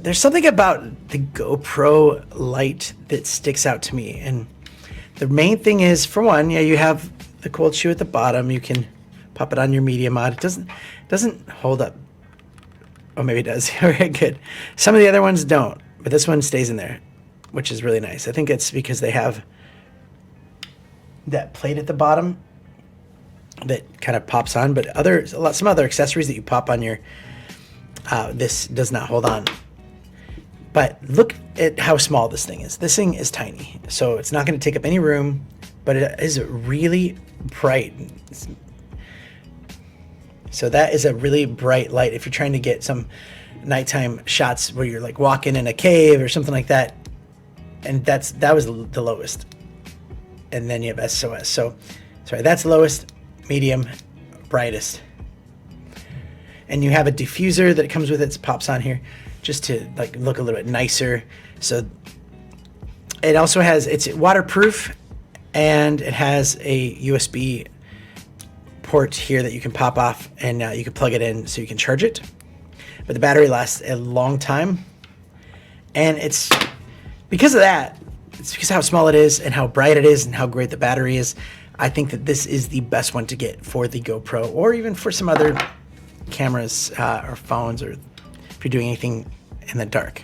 there's something about the GoPro light that sticks out to me. And the main thing is, for one, yeah, you have the cold shoe at the bottom. You can pop it on your media mod. It doesn't hold up. Oh, maybe it does. All right, good. Some of the other ones don't, but this one stays in there, which is really nice. I think it's because they have that plate at the bottom that kind of pops on, but some other accessories that you pop on your this does not hold on. But look at how small this thing is. This thing is tiny, so it's not going to take up any room, but it is really bright. So that is a really bright light if you're trying to get some nighttime shots where you're like walking in a cave or something like that. And that was the lowest. And then you have SOS. So, sorry, that's lowest, medium, brightest. And you have a diffuser that comes with it. It pops on here just to like look a little bit nicer. So it also has, it's waterproof, and it has a USB port here that you can pop off, and you can plug it in so you can charge it. But the battery lasts a long time, and it's because of that. It's because of how small it is and how bright it is and how great the battery is. I think that this is the best one to get for the GoPro, or even for some other cameras or phones, or if you're doing anything in the dark.